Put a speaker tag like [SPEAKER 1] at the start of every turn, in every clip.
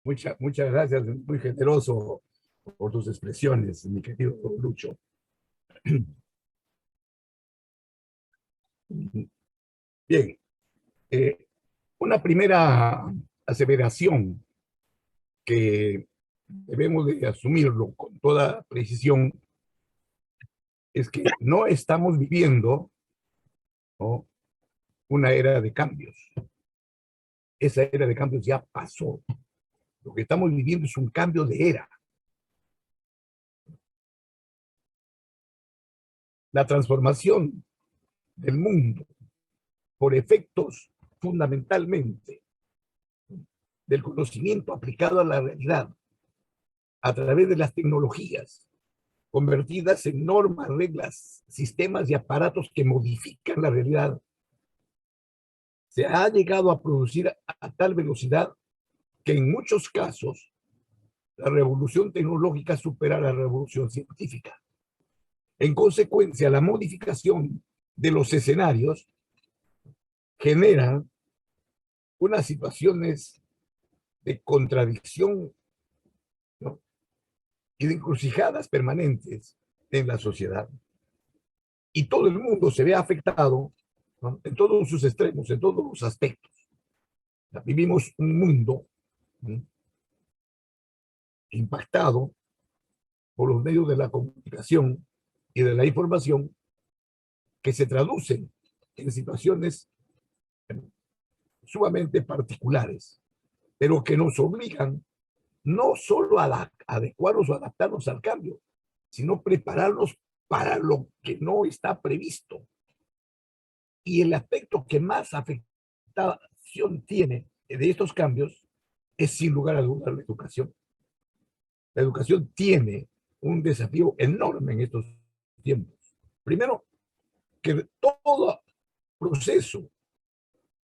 [SPEAKER 1] Muchas gracias, muy generoso por tus expresiones, mi querido Lucho. Bien, eh, una primera aseveración que debemos de asumirlo con toda precisión es que no estamos viviendo, ¿no?, una era de cambios. Esa era de cambios ya pasó. Lo que estamos viviendo es un cambio de era. La transformación del mundo por efectos fundamentalmente del conocimiento aplicado a la realidad a través de las tecnologías convertidas en normas, reglas, sistemas y aparatos que modifican la realidad, se ha llegado a producir a tal velocidad que en muchos casos la revolución tecnológica supera la revolución científica. En consecuencia, la modificación de los escenarios genera unas situaciones de contradicción, ¿no?, y de encrucijadas permanentes en la sociedad. Y todo el mundo se ve afectado, ¿no?, en todos sus extremos, en todos los aspectos. O sea, vivimos un mundo, ¿no?, impactado por los medios de la comunicación y de la información que se traducen en situaciones sumamente particulares, pero que nos obligan no solo a adecuarnos o adaptarnos al cambio, sino prepararnos para lo que no está previsto. Y el aspecto que más afectación tiene de estos cambios es, sin lugar a dudas, la educación. La educación tiene un desafío enorme en estos tiempos. Primero, que todo proceso,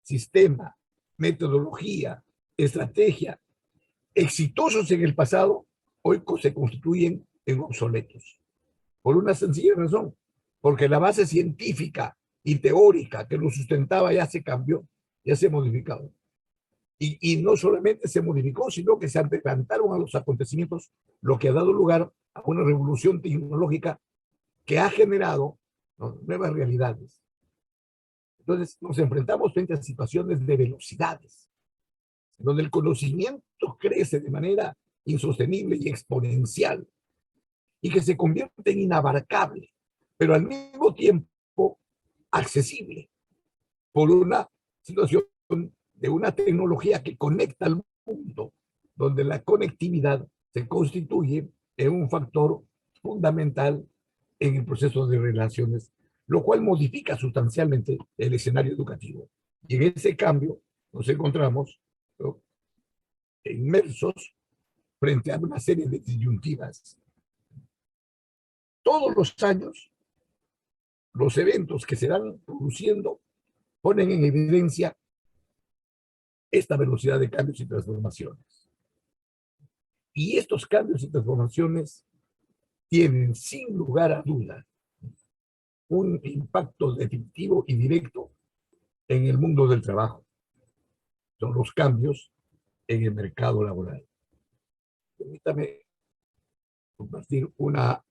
[SPEAKER 1] sistema, metodología, estrategia exitosos en el pasado, hoy se constituyen en obsoletos. Por una sencilla razón, porque la base científica y teórica que lo sustentaba ya se cambió, ya se modificó. Y no solamente se modificó, sino que se adelantaron a los acontecimientos, lo que ha dado lugar a una revolución tecnológica que ha generado, ¿no?, nuevas realidades. Entonces nos enfrentamos frente a situaciones de velocidades, donde el conocimiento crece de manera insostenible y exponencial, y que se convierte en inabarcable, pero al mismo tiempo accesible, por una situación de una tecnología que conecta al mundo, donde la conectividad se constituye en un factor fundamental en el proceso de relaciones, lo cual modifica sustancialmente el escenario educativo. Y en ese cambio nos encontramos, ¿no?, inmersos frente a una serie de disyuntivas. Todos los años, los eventos que se van produciendo ponen en evidencia esta velocidad de cambios y transformaciones. Y estos cambios y transformaciones tienen, sin lugar a dudas, un impacto definitivo y directo en el mundo del trabajo. Son los cambios en el mercado laboral. Permítame compartir una.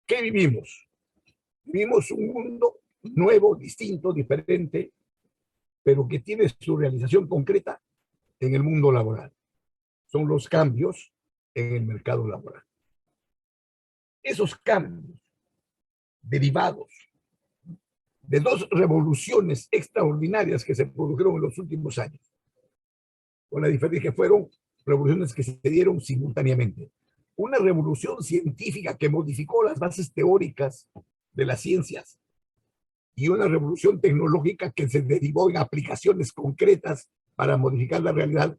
[SPEAKER 1] ¿Qué vivimos? Vivimos un mundo nuevo, distinto, diferente, pero que tiene su realización concreta en el mundo laboral. Son los cambios en el mercado laboral. Esos cambios derivados de dos revoluciones extraordinarias que se produjeron en los últimos años, con la diferencia que fueron revoluciones que se dieron simultáneamente. Una revolución científica que modificó las bases teóricas de las ciencias, y una revolución tecnológica que se derivó en aplicaciones concretas para modificar la realidad,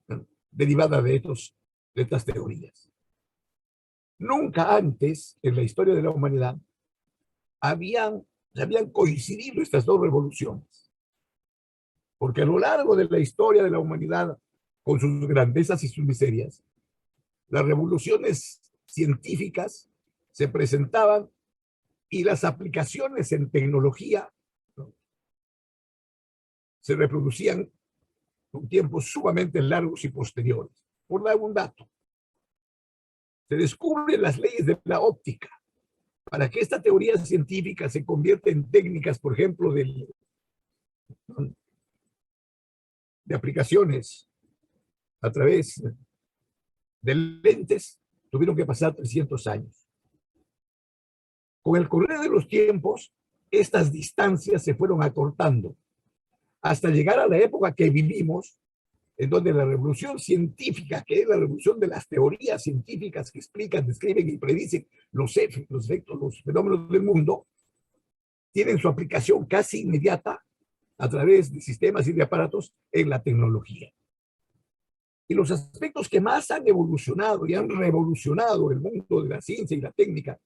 [SPEAKER 1] ¿no?, derivada de estas teorías. Nunca antes en la historia de la humanidad habían habían coincidido estas dos revoluciones, porque a lo largo de la historia de la humanidad, con sus grandezas y sus miserias, las revoluciones científicas se presentaban y las aplicaciones en tecnología, ¿no?, se reproducían con tiempos sumamente largos y posteriores. Por dar un dato, se descubren las leyes de la óptica para que esta teoría científica se convierta en técnicas, por ejemplo, de aplicaciones a través de lentes, tuvieron que pasar 300 años. Con el correr de los tiempos, estas distancias se fueron acortando hasta llegar a la época que vivimos, en donde la revolución científica, que es la revolución de las teorías científicas que explican, describen y predicen los efectos, los fenómenos del mundo, tienen su aplicación casi inmediata a través de sistemas y de aparatos en la tecnología. Y los aspectos que más han evolucionado y han revolucionado el mundo de la ciencia y la técnica,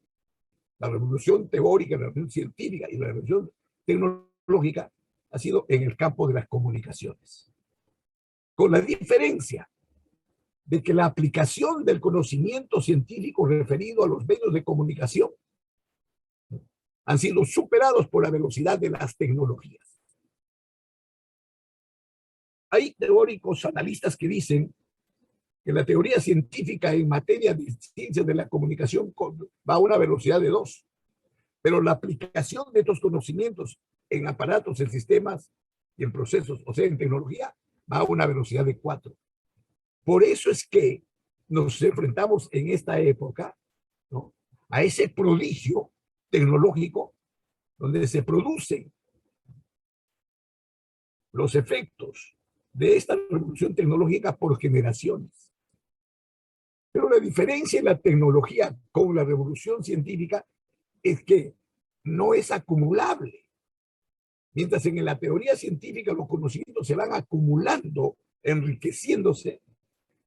[SPEAKER 1] la revolución teórica, la revolución científica y la revolución tecnológica, ha sido en el campo de las comunicaciones. Con la diferencia de que la aplicación del conocimiento científico referido a los medios de comunicación han sido superados por la velocidad de las tecnologías. Hay teóricos, analistas que dicen que la teoría científica en materia de ciencias de la comunicación va a una velocidad de 2, pero la aplicación de estos conocimientos en aparatos, en sistemas y en procesos, o sea, en tecnología, va a una velocidad de 4. Por eso es que nos enfrentamos en esta época, ¿no?, a ese prodigio tecnológico donde se producen los efectos de esta revolución tecnológica por generaciones. Pero la diferencia en la tecnología con la revolución científica es que no es acumulable. Mientras en la teoría científica los conocimientos se van acumulando, enriqueciéndose,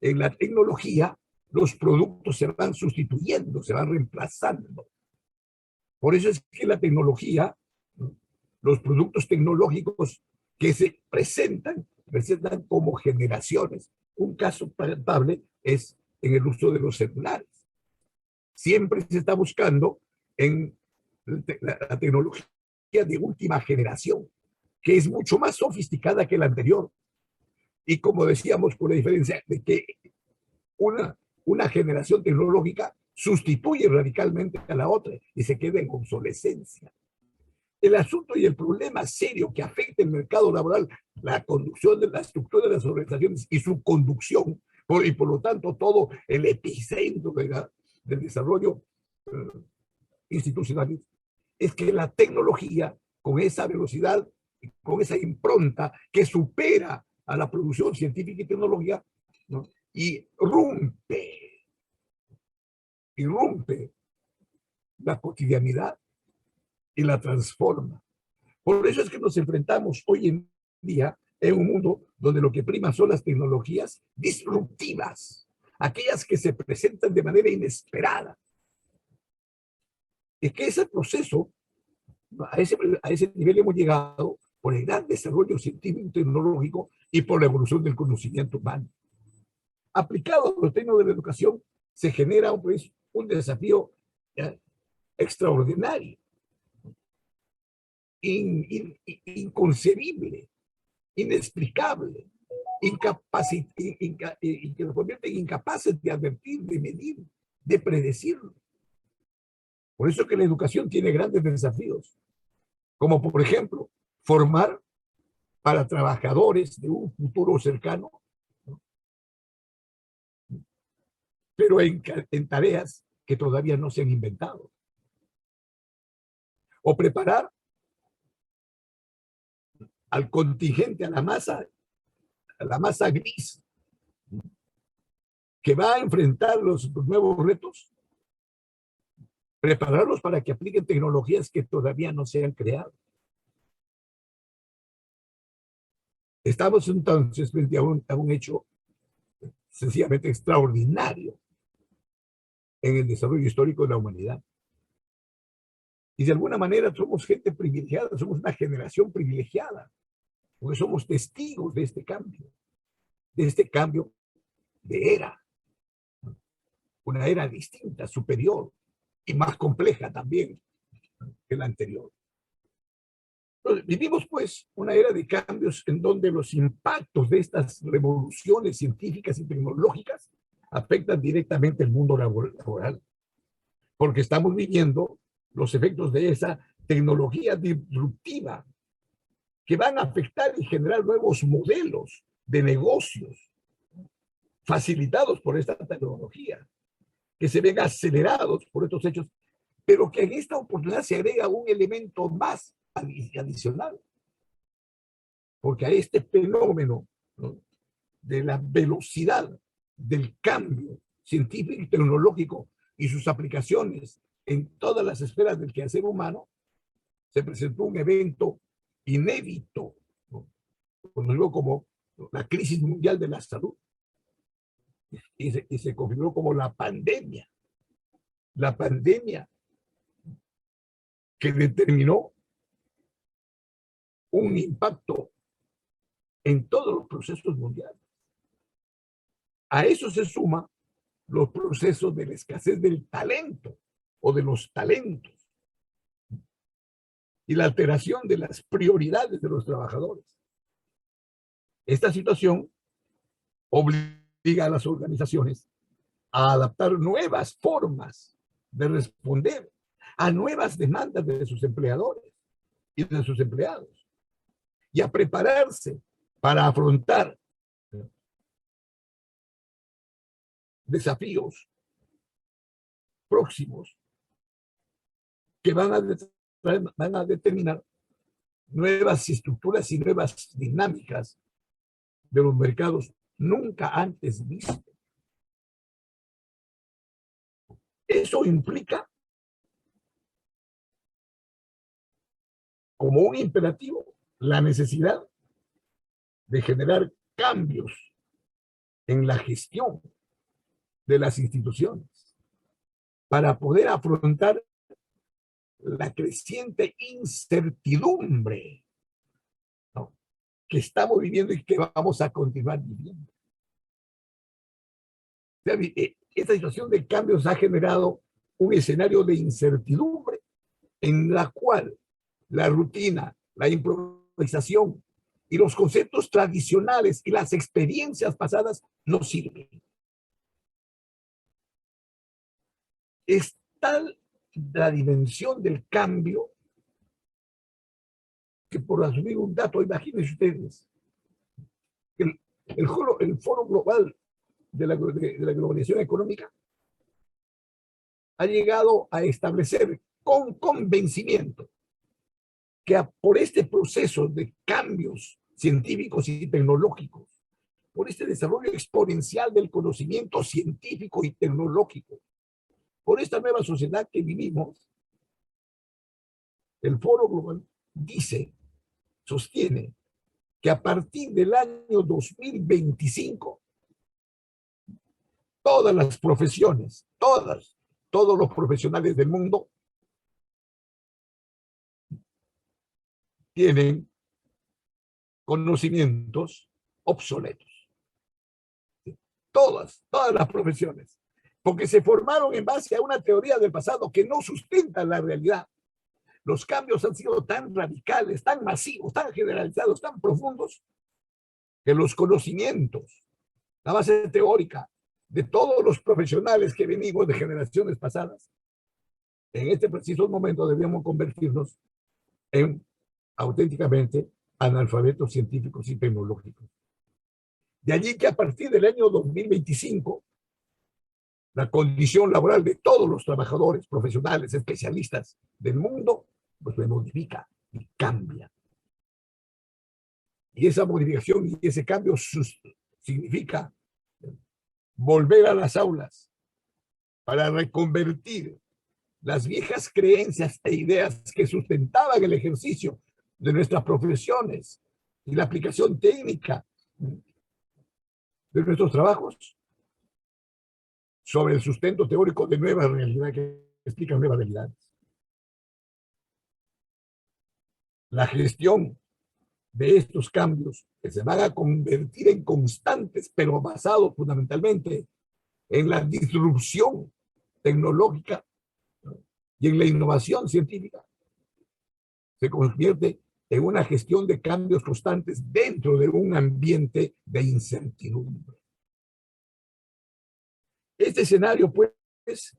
[SPEAKER 1] en la tecnología los productos se van sustituyendo, se van reemplazando. Por eso es que la tecnología, los productos tecnológicos que se presentan como generaciones. Un caso palpable es en el uso de los celulares. Siempre se está buscando en la tecnología de última generación, que es mucho más sofisticada que la anterior. Y como decíamos, con la diferencia de que una generación tecnológica sustituye radicalmente a la otra y se queda en obsolescencia. El asunto y el problema serio que afecta el mercado laboral, la conducción de la estructura de las organizaciones y su conducción, y por lo tanto todo el epicentro del desarrollo institucional, es que la tecnología, con esa velocidad, con esa impronta que supera a la producción científica y tecnológica, ¿no?, y irrumpe la cotidianidad y la transforma. Por eso es que nos enfrentamos hoy en día en un mundo donde lo que prima son las tecnologías disruptivas, aquellas que se presentan de manera inesperada. Es que ese proceso, a ese nivel hemos llegado por el gran desarrollo científico y tecnológico y por la evolución del conocimiento humano. Aplicado a los términos de la educación, se genera pues un desafío extraordinario, inconcebible, inexplicable, y que nos convierte en incapaces de advertir, de medir, de predecirlo. Por eso que la educación tiene grandes desafíos, como por ejemplo, formar para trabajadores de un futuro cercano, ¿no?, pero en tareas que todavía no se han inventado. O preparar al contingente, a la masa gris, que va a enfrentar los nuevos retos, prepararlos para que apliquen tecnologías que todavía no se han creado. Estamos entonces frente a un hecho sencillamente extraordinario en el desarrollo histórico de la humanidad. Y de alguna manera somos gente privilegiada, somos una generación privilegiada, porque somos testigos de este cambio de era, una era distinta, superior y más compleja también que la anterior. Entonces, vivimos pues una era de cambios en donde los impactos de estas revoluciones científicas y tecnológicas afectan directamente el mundo laboral, porque estamos viviendo los efectos de esa tecnología disruptiva que van a afectar y generar nuevos modelos de negocios facilitados por esta tecnología, que se ven acelerados por estos hechos, pero que en esta oportunidad se agrega un elemento más adicional, porque a este fenómeno, ¿no?, de la velocidad del cambio científico y tecnológico y sus aplicaciones en todas las esferas del quehacer humano, se presentó un evento inédito, ¿no?, conocido como la crisis mundial de la salud, y se configuró como la pandemia que determinó un impacto en todos los procesos mundiales. A eso se suma los procesos de la escasez del talento o de los talentos y la alteración de las prioridades de los trabajadores. Esta situación obliga a las organizaciones a adaptar nuevas formas de responder a nuevas demandas de sus empleadores y de sus empleados, y a prepararse para afrontar desafíos próximos que van a determinar nuevas estructuras y nuevas dinámicas de los mercados nunca antes vistos. Eso implica como un imperativo la necesidad de generar cambios en la gestión de las instituciones para poder afrontar la creciente incertidumbre, ¿no?, que estamos viviendo y que vamos a continuar viviendo. Esta situación de cambios ha generado un escenario de incertidumbre en la cual la rutina, la improvisación y los conceptos tradicionales y las experiencias pasadas no sirven. Es tal la dimensión del cambio que, por asumir un dato, imagínense ustedes, el Foro Global de la Globalización Económica ha llegado a establecer con convencimiento que por este proceso de cambios científicos y tecnológicos, por este desarrollo exponencial del conocimiento científico y tecnológico, por esta nueva sociedad que vivimos, el Foro Global sostiene que a partir del año 2025, todas las profesiones, todos los profesionales del mundo tienen conocimientos obsoletos. Todas las profesiones, porque se formaron en base a una teoría del pasado que no sustenta la realidad. Los cambios han sido tan radicales, tan masivos, tan generalizados, tan profundos, que los conocimientos, la base teórica de todos los profesionales que venimos de generaciones pasadas, en este preciso momento debemos convertirnos en auténticamente analfabetos científicos y tecnológicos. De allí que a partir del año 2025, la condición laboral de todos los trabajadores, profesionales, especialistas del mundo, pues se modifica y cambia. Y esa modificación y ese cambio significa volver a las aulas para reconvertir las viejas creencias e ideas que sustentaban el ejercicio de nuestras profesiones y la aplicación técnica de nuestros trabajos sobre el sustento teórico de nuevas realidades que explican nuevas realidades. La gestión de estos cambios que se van a convertir en constantes, pero basados fundamentalmente en la disrupción tecnológica, ¿no?, y en la innovación científica, se convierte en una gestión de cambios constantes dentro de un ambiente de incertidumbre. Este escenario, pues,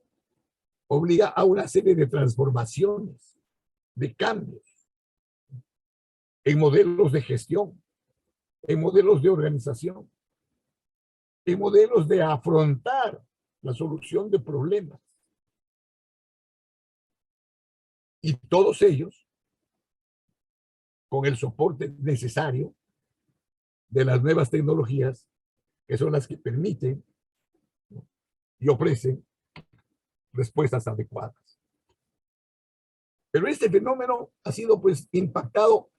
[SPEAKER 1] obliga a una serie de transformaciones, de cambios en modelos de gestión, en modelos de organización, en modelos de afrontar la solución de problemas. Y todos ellos con el soporte necesario de las nuevas tecnologías, que son las que permiten y ofrecen respuestas adecuadas. Pero este fenómeno ha sido pues impactado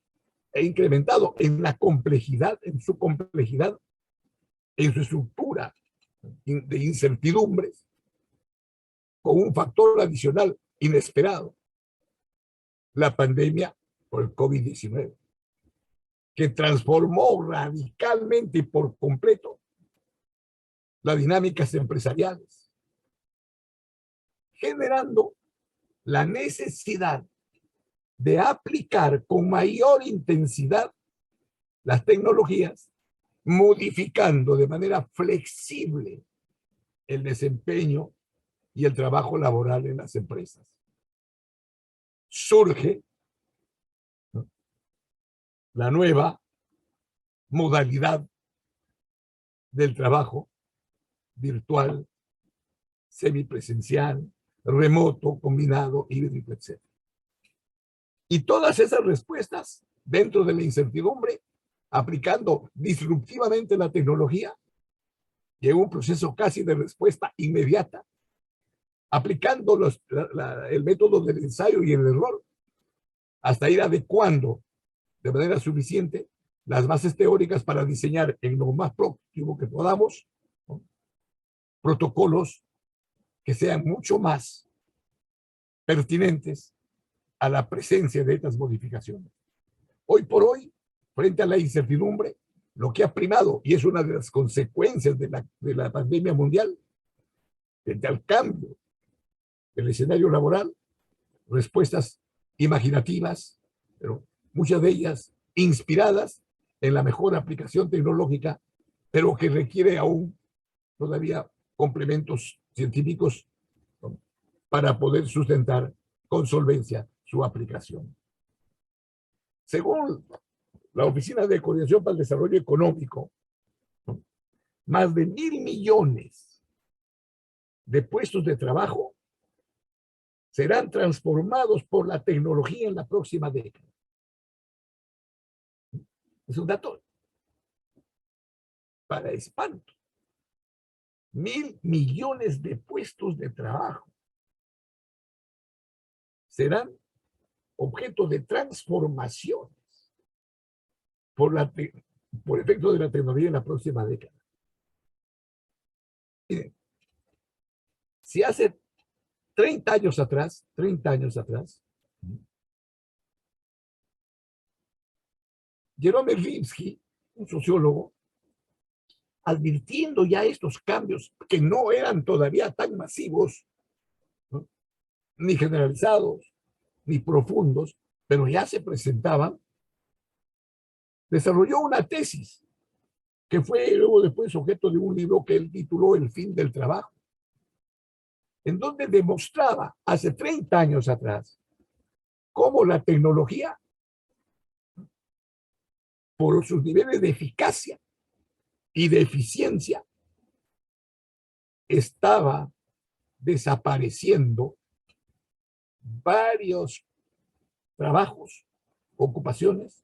[SPEAKER 1] e incrementado en la complejidad, en su complejidad, en su estructura de incertidumbres, con un factor adicional inesperado, la pandemia por el COVID-19, que transformó radicalmente y por completo las dinámicas empresariales, generando la necesidad de aplicar con mayor intensidad las tecnologías, modificando de manera flexible el desempeño y el trabajo laboral en las empresas. Surge, ¿no?, la nueva modalidad del trabajo virtual, semipresencial, remoto, combinado, híbrido, etc. Y todas esas respuestas dentro de la incertidumbre, aplicando disruptivamente la tecnología, y en un proceso casi de respuesta inmediata, aplicando el método del ensayo y el error, hasta ir adecuando de manera suficiente las bases teóricas para diseñar en lo más próximo que podamos, ¿no?, protocolos que sean mucho más pertinentes a la presencia de estas modificaciones. Hoy por hoy, frente a la incertidumbre, lo que ha primado, y es una de las consecuencias de la pandemia mundial, frente al cambio del escenario laboral, respuestas imaginativas, pero muchas de ellas inspiradas en la mejor aplicación tecnológica, pero que requiere aún todavía complementos científicos, ¿no?, para poder sustentar con solvencia su aplicación. Según la Oficina de Coordinación para el Desarrollo Económico, ¿no?, más de 1.000 millones de puestos de trabajo serán transformados por la tecnología en la próxima década. Es un dato para espanto. 1.000 millones de puestos de trabajo serán objeto de transformaciones por, por efecto de la tecnología en la próxima década. Miren, si hace 30 años atrás, Jerome Rimsky, un sociólogo, advirtiendo ya estos cambios que no eran todavía tan masivos, ¿no?, ni generalizados, ni profundos, pero ya se presentaban, desarrolló una tesis que fue luego después objeto de un libro que él tituló El fin del trabajo, en donde demostraba hace 30 años atrás cómo la tecnología, por sus niveles de eficacia y de eficiencia, estaba desapareciendo varios trabajos, ocupaciones,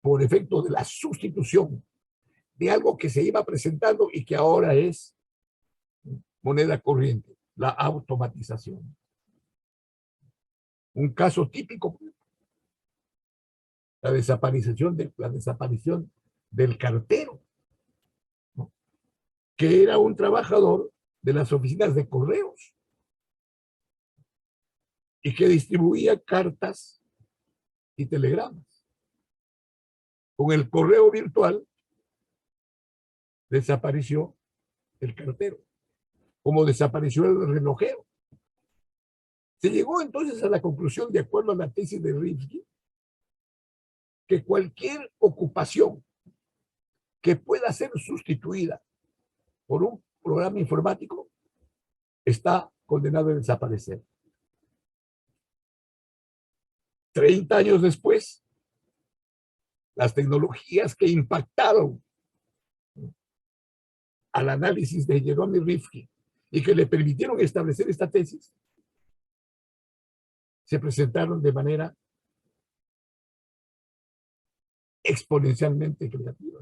[SPEAKER 1] por efecto de la sustitución de algo que se iba presentando y que ahora es moneda corriente, la automatización. Un caso típico, la desaparición del cartero, ¿no?, que era un trabajador de las oficinas de correos y que distribuía cartas y telegramas. Con el correo virtual desapareció el cartero, como desapareció el relojero. Se llegó entonces a la conclusión, de acuerdo a la tesis de Rifkin, que cualquier ocupación que pueda ser sustituida por un programa informático está condenado a desaparecer. 30 años después, las tecnologías que impactaron al análisis de Jerome Rifkin y que le permitieron establecer esta tesis, se presentaron de manera exponencialmente creativa,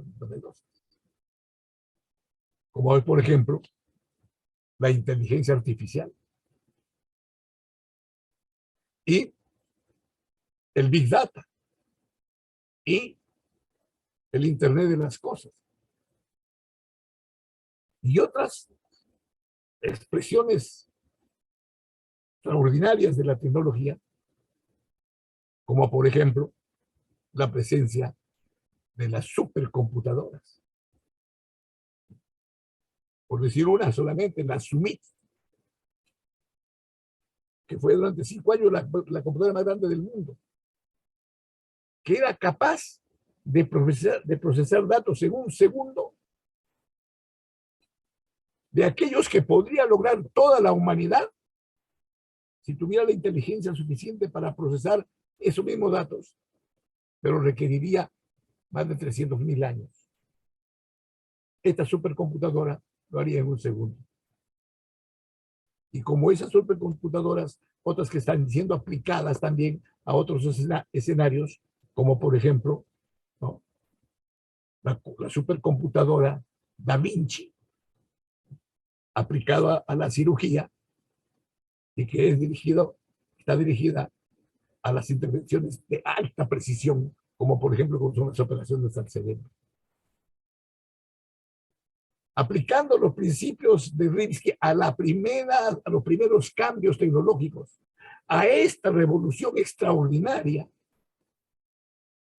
[SPEAKER 1] como por ejemplo la inteligencia artificial y el Big Data y el Internet de las cosas y otras expresiones extraordinarias de la tecnología, como por ejemplo la presencia de las supercomputadoras. Por decir una solamente, la Sumit, que fue durante 5 años la computadora más grande del mundo, que era capaz de procesar datos en un segundo de aquellos que podría lograr toda la humanidad si tuviera la inteligencia suficiente para procesar esos mismos datos, pero requeriría más de 300.000 años. Esta supercomputadora lo haría en un segundo. Y como esas supercomputadoras, otras que están siendo aplicadas también a otros escenarios, como por ejemplo, ¿no?, la supercomputadora Da Vinci, aplicada a la cirugía y que está dirigida a las intervenciones de alta precisión, como por ejemplo con las operaciones al cerebro. Aplicando los principios de Rifkin a los primeros cambios tecnológicos, a esta revolución extraordinaria,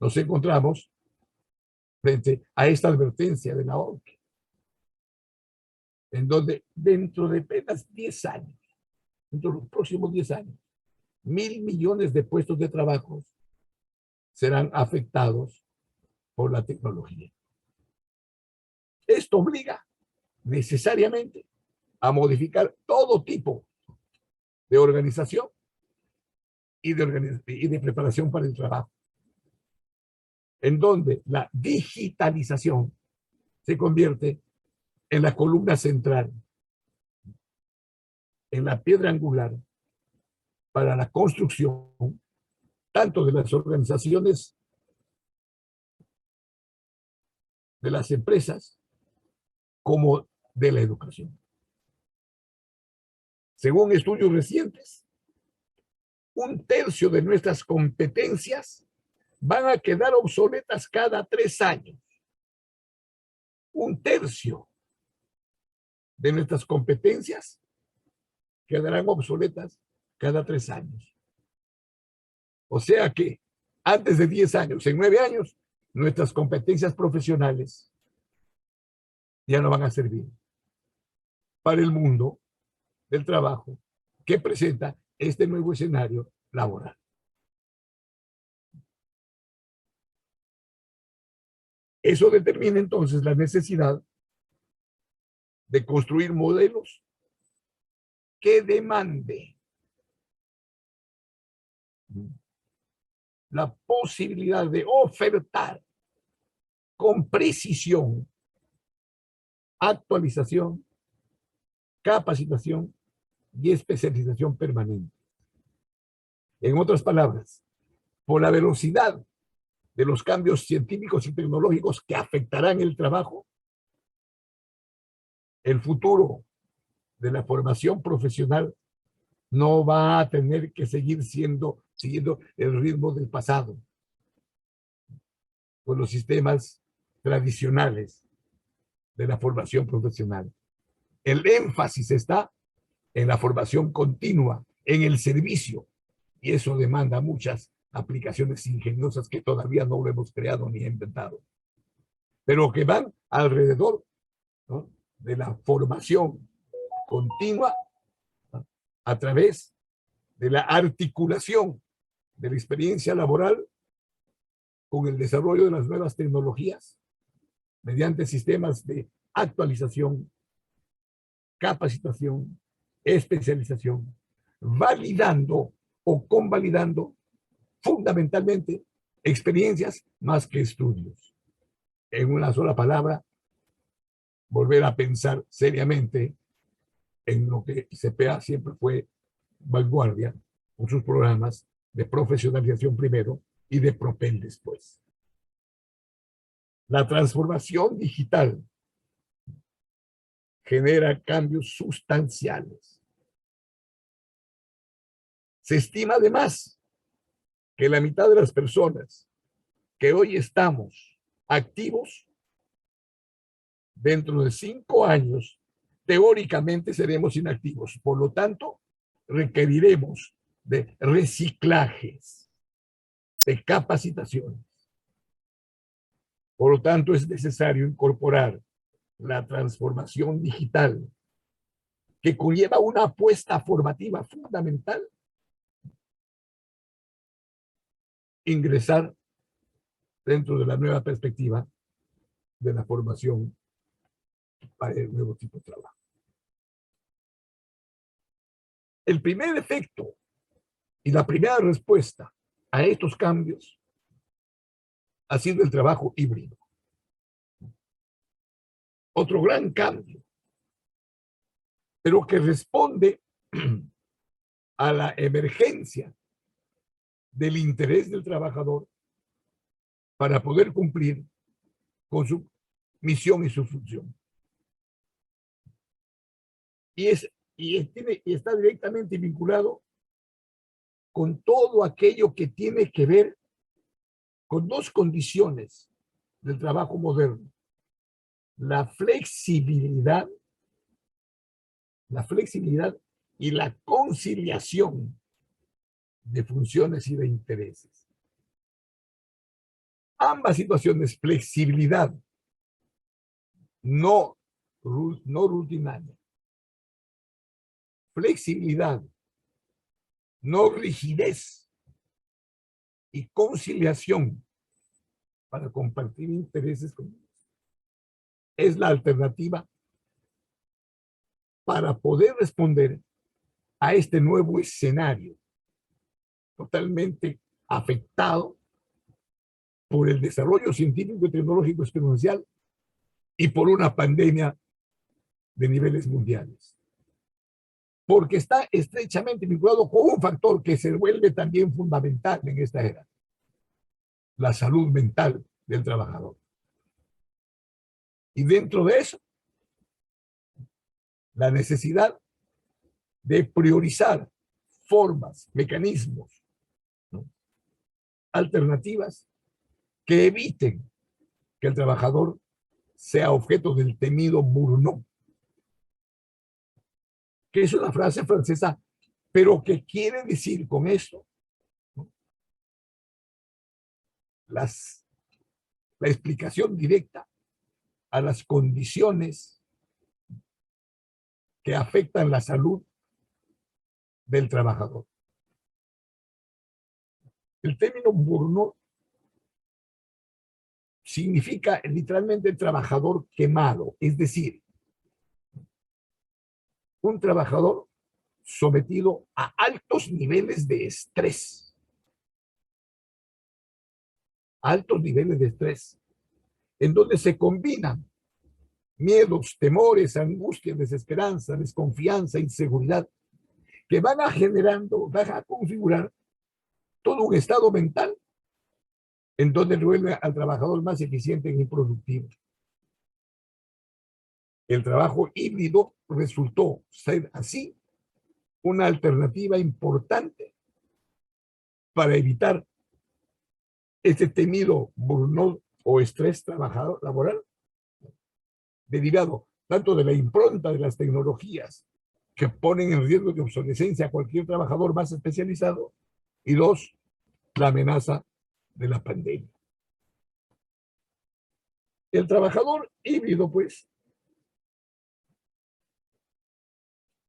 [SPEAKER 1] nos encontramos frente a esta advertencia de la OCDE, en donde dentro de apenas 10 años, dentro de los próximos 10 años, 1.000 millones de puestos de trabajo serán afectados por la tecnología. Esto obliga necesariamente a modificar todo tipo de organización y de preparación para el trabajo, en donde la digitalización se convierte en la columna central, en la piedra angular para la construcción tanto de las organizaciones, de las empresas, como de la educación. Según estudios recientes, 1/3 de nuestras competencias van a quedar obsoletas cada 3 años. 1/3 de nuestras competencias quedarán obsoletas cada 3 años. O sea que antes de 10 años, en 9 años, nuestras competencias profesionales ya no van a servir para el mundo del trabajo que presenta este nuevo escenario laboral. Eso determina entonces la necesidad de construir modelos que demande la posibilidad de ofertar con precisión actualización, capacitación y especialización permanente. En otras palabras, por la velocidad de los cambios científicos y tecnológicos que afectarán el trabajo, el futuro de la formación profesional no va a tener que siguiendo el ritmo del pasado, con los sistemas tradicionales de la formación profesional. El énfasis está en la formación continua, en el servicio, y eso demanda muchas aplicaciones ingeniosas que todavía no lo hemos creado ni inventado, pero que van alrededor, ¿no?, de la formación continua, ¿no?, a través de la articulación de la experiencia laboral con el desarrollo de las nuevas tecnologías mediante sistemas de actualización, capacitación, especialización, validando o convalidando fundamentalmente experiencias más que estudios. En una sola palabra, volver a pensar seriamente en lo que CPA siempre fue vanguardia con sus programas de profesionalización primero y de Propel después. La transformación digital genera cambios sustanciales. Se estima además que la mitad de las personas que hoy estamos activos, dentro de 5 años, teóricamente seremos inactivos. Por lo tanto, requeriremos de reciclajes, de capacitaciones. Por lo tanto, es necesario incorporar la transformación digital, que conlleva una apuesta formativa fundamental, ingresar dentro de la nueva perspectiva de la formación para el nuevo tipo de trabajo. El primer efecto y la primera respuesta a estos cambios ha sido el trabajo híbrido. Otro gran cambio, pero que responde a la emergencia del interés del trabajador para poder cumplir con su misión y su función. Y está directamente vinculado con todo aquello que tiene que ver con dos condiciones del trabajo moderno: la flexibilidad y la conciliación de funciones y de intereses. Ambas situaciones, flexibilidad no rutinaria, flexibilidad, no rigidez, y conciliación para compartir intereses comunes, es la alternativa para poder responder a este nuevo escenario totalmente afectado por el desarrollo científico y tecnológico exponencial y por una pandemia de niveles mundiales. Porque está estrechamente vinculado con un factor que se vuelve también fundamental en esta era: la salud mental del trabajador. Y dentro de eso, la necesidad de priorizar formas, mecanismos, ¿no?, alternativas que eviten que el trabajador sea objeto del temido burnout, que es una frase francesa, pero que quiere decir con esto, ¿no?, la explicación directa a las condiciones que afectan la salud del trabajador. El término burnout significa literalmente trabajador quemado, es decir, un trabajador sometido a altos niveles de estrés. Altos niveles de estrés, en donde se combinan miedos, temores, angustias, desesperanza, desconfianza, inseguridad, que van a configurar todo un estado mental en donde vuelve al trabajador más eficiente y productivo. El trabajo híbrido resultó ser así una alternativa importante para evitar este temido burnout o estrés trabajador laboral, derivado tanto de la impronta de las tecnologías que ponen en riesgo de obsolescencia a cualquier trabajador más especializado, y dos, la amenaza de la pandemia. El trabajador híbrido, pues,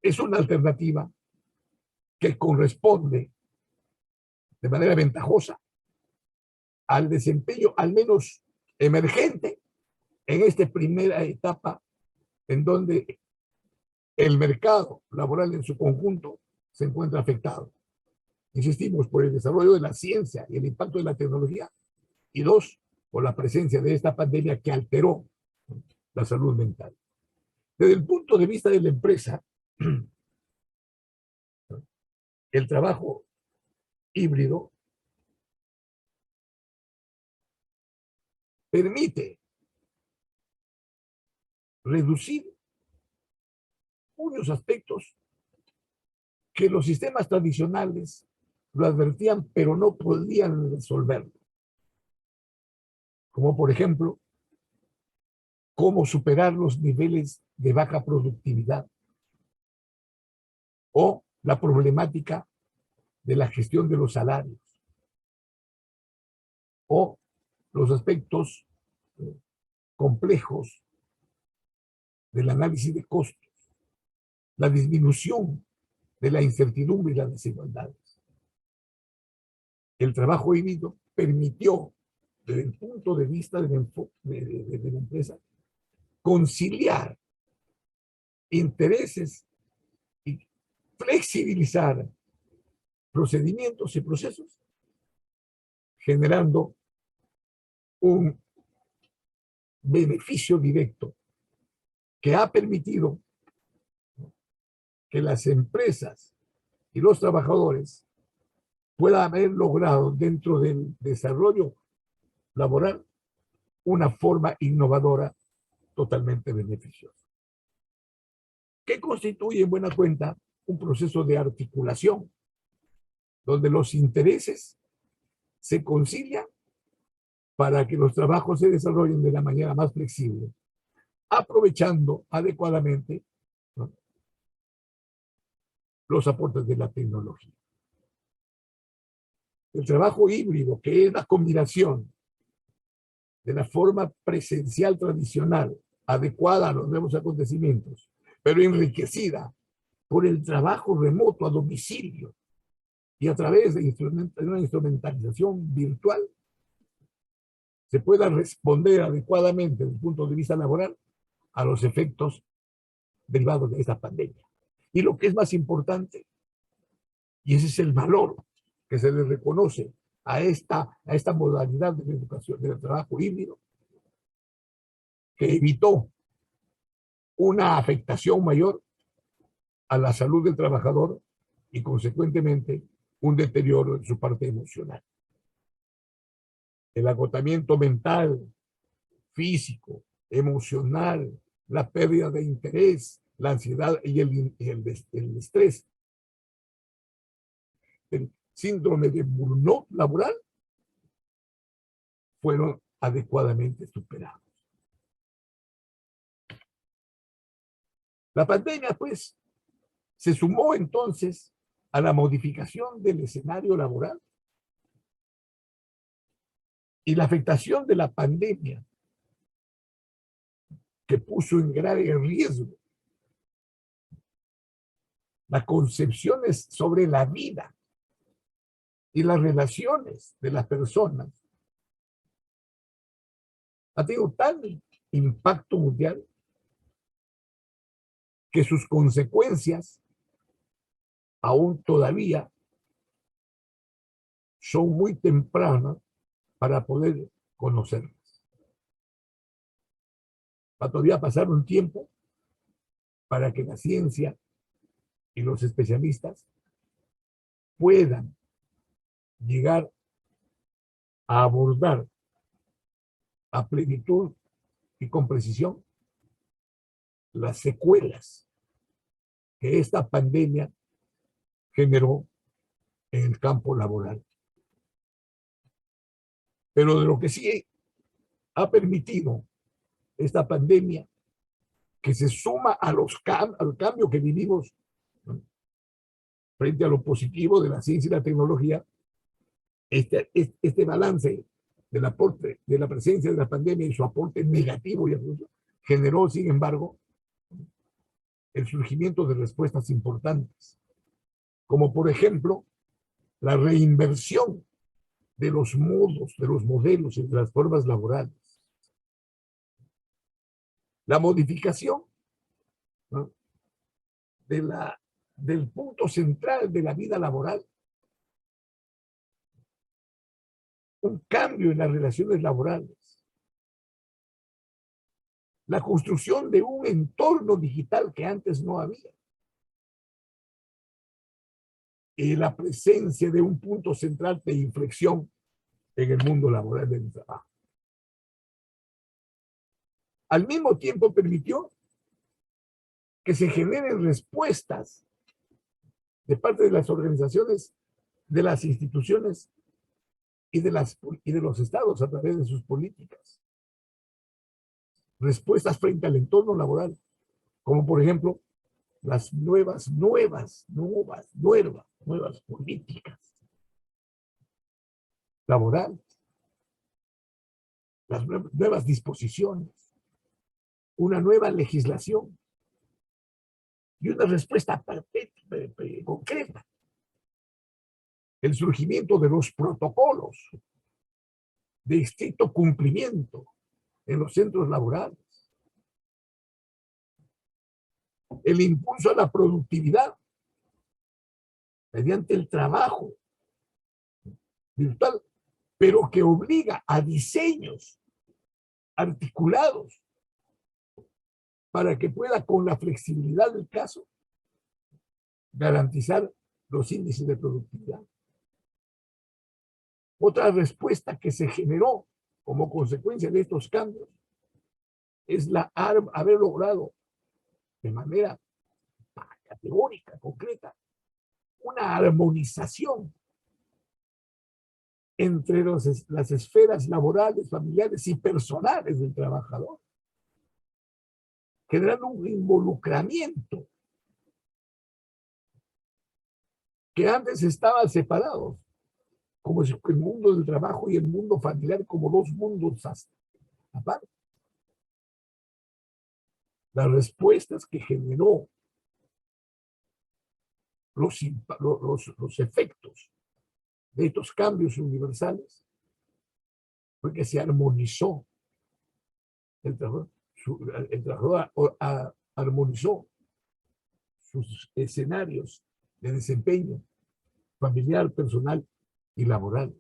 [SPEAKER 1] es una alternativa que corresponde de manera ventajosa al desempeño, al menos emergente, en esta primera etapa en donde el mercado laboral en su conjunto se encuentra afectado. Insistimos, por el desarrollo de la ciencia y el impacto de la tecnología, y dos, por la presencia de esta pandemia que alteró la salud mental. Desde el punto de vista de la empresa, el trabajo híbrido permite reducir unos aspectos que los sistemas tradicionales lo advertían, pero no podían resolverlo. Como por ejemplo, cómo superar los niveles de baja productividad o la problemática de la gestión de los salarios o los aspectos complejos del análisis de costos, la disminución de la incertidumbre y las desigualdades. El trabajo híbrido permitió, desde el punto de vista de la empresa, conciliar intereses y flexibilizar procedimientos y procesos, generando un beneficio directo que ha permitido que las empresas y los trabajadores puedan haber logrado dentro del desarrollo laboral una forma innovadora totalmente beneficiosa, que constituye en buena cuenta un proceso de articulación donde los intereses se concilian para que los trabajos se desarrollen de la manera más flexible, aprovechando adecuadamente, ¿no?, los aportes de la tecnología. El trabajo híbrido, que es la combinación de la forma presencial tradicional, adecuada a los nuevos acontecimientos, pero enriquecida por el trabajo remoto a domicilio y a través de una instrumentalización virtual, se pueda responder adecuadamente desde el punto de vista laboral a los efectos derivados de esta pandemia. Y lo que es más importante, y ese es el valor que se le reconoce a esta modalidad de la educación, del trabajo híbrido, que evitó una afectación mayor a la salud del trabajador y consecuentemente un deterioro en su parte emocional. El agotamiento mental, físico, emocional, la pérdida de interés, la ansiedad y el estrés, el síndrome de burnout laboral, fueron adecuadamente superados. La pandemia, pues, se sumó entonces a la modificación del escenario laboral y la afectación de la pandemia, que puso en grave riesgo las concepciones sobre la vida y las relaciones de las personas, ha tenido tal impacto mundial que sus consecuencias aún todavía son muy tempranas para poder conocerlas. Va todavía a pasar un tiempo para que la ciencia y los especialistas puedan llegar a abordar a plenitud y con precisión las secuelas que esta pandemia generó en el campo laboral. Pero de lo que sí ha permitido esta pandemia, que se suma a al cambio que vivimos, ¿no?, frente a lo positivo de la ciencia y la tecnología, Este balance del aporte, de la presencia de la pandemia y su aporte negativo y generó, sin embargo, el surgimiento de respuestas importantes, como por ejemplo la reinversión de los modos, de los modelos y de las formas laborales, la modificación, ¿no?, del punto central de la vida laboral, un cambio en las relaciones laborales, la construcción de un entorno digital que antes no había, y la presencia de un punto central de inflexión en el mundo laboral del trabajo. Al mismo tiempo permitió que se generen respuestas de parte de las organizaciones, de las instituciones y de los estados a través de sus políticas. Respuestas frente al entorno laboral, como por ejemplo las nuevas políticas laborales, las nuevas disposiciones, una nueva legislación y una respuesta concreta. El surgimiento de los protocolos de estricto cumplimiento en los centros laborales, el impulso a la productividad mediante el trabajo virtual, pero que obliga a diseños articulados para que pueda, con la flexibilidad del caso, garantizar los índices de productividad. Otra respuesta que se generó como consecuencia de estos cambios es haber logrado de manera categórica, concreta, una armonización entre las esferas laborales, familiares y personales del trabajador, generando un involucramiento que antes estaban separados, como si el mundo del trabajo y el mundo familiar como dos mundos aparte. Las respuestas que generó los efectos de estos cambios universales fue que se armonizó el trabajador armonizó sus escenarios de desempeño familiar, personal y laboral.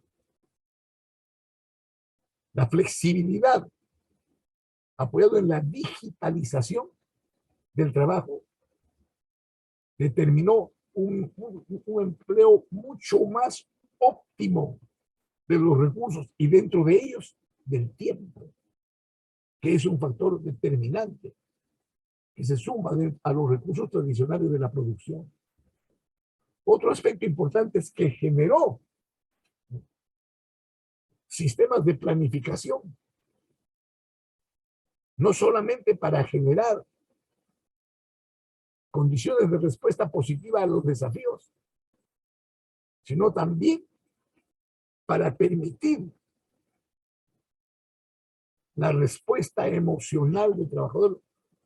[SPEAKER 1] La flexibilidad, apoyado en la digitalización del trabajo, determinó un empleo mucho más óptimo de los recursos y dentro de ellos del tiempo, que es un factor determinante que se suma a los recursos tradicionales de la producción. Otro aspecto importante es que generó sistemas de planificación, no solamente para generar condiciones de respuesta positiva a los desafíos, sino también para permitir la respuesta emocional del trabajador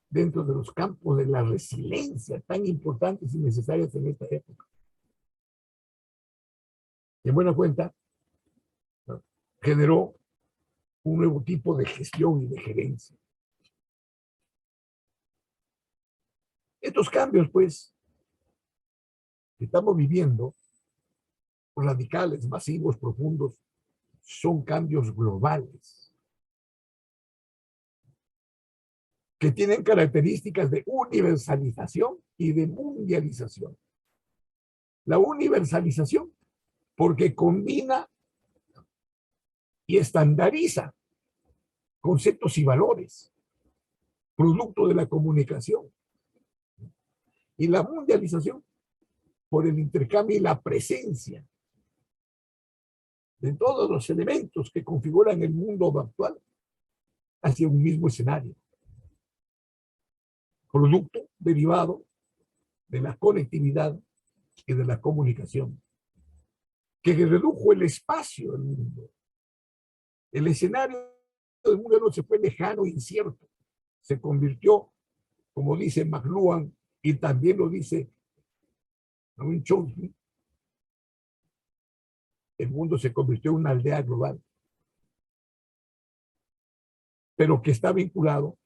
[SPEAKER 1] dentro de los campos de la resiliencia tan importantes y necesarias en esta época. Y en buena cuenta, generó un nuevo tipo de gestión y de gerencia. Estos cambios, pues, que estamos viviendo, radicales, masivos, profundos, son cambios globales que tienen características de universalización y de mundialización. La universalización, porque combina y estandariza conceptos y valores, producto de la comunicación. Y la mundialización, por el intercambio y la presencia de todos los elementos que configuran el mundo actual hacia un mismo escenario. Producto derivado de la conectividad y de la comunicación. que redujo el espacio del mundo. El escenario del mundo no se fue lejano e incierto. Se convirtió, como dice McLuhan, y también lo dice Chomsky, el mundo se convirtió en una aldea global, pero que está vinculado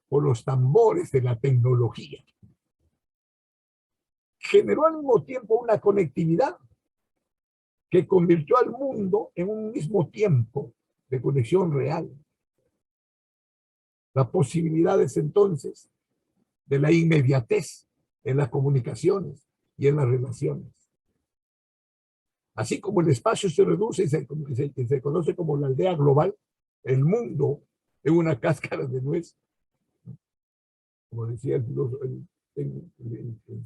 [SPEAKER 1] por los tambores de la tecnología. Generó al mismo tiempo una conectividad que convirtió al mundo en un mismo tiempo de conexión real. Las posibilidades entonces de la inmediatez en las comunicaciones y en las relaciones. Así como el espacio se reduce y se conoce como la aldea global, el mundo es una cáscara de nuez, como decía el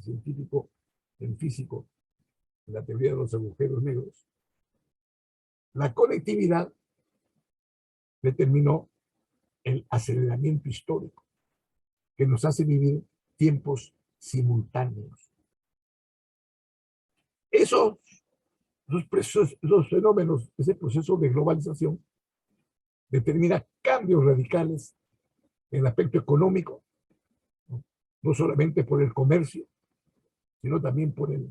[SPEAKER 1] científico, el físico, en la teoría de los agujeros negros. La conectividad determinó el aceleramiento histórico que nos hace vivir tiempos simultáneos. Esos los fenómenos, ese proceso de globalización, determina cambios radicales en el aspecto económico, no solamente por el comercio, sino también por el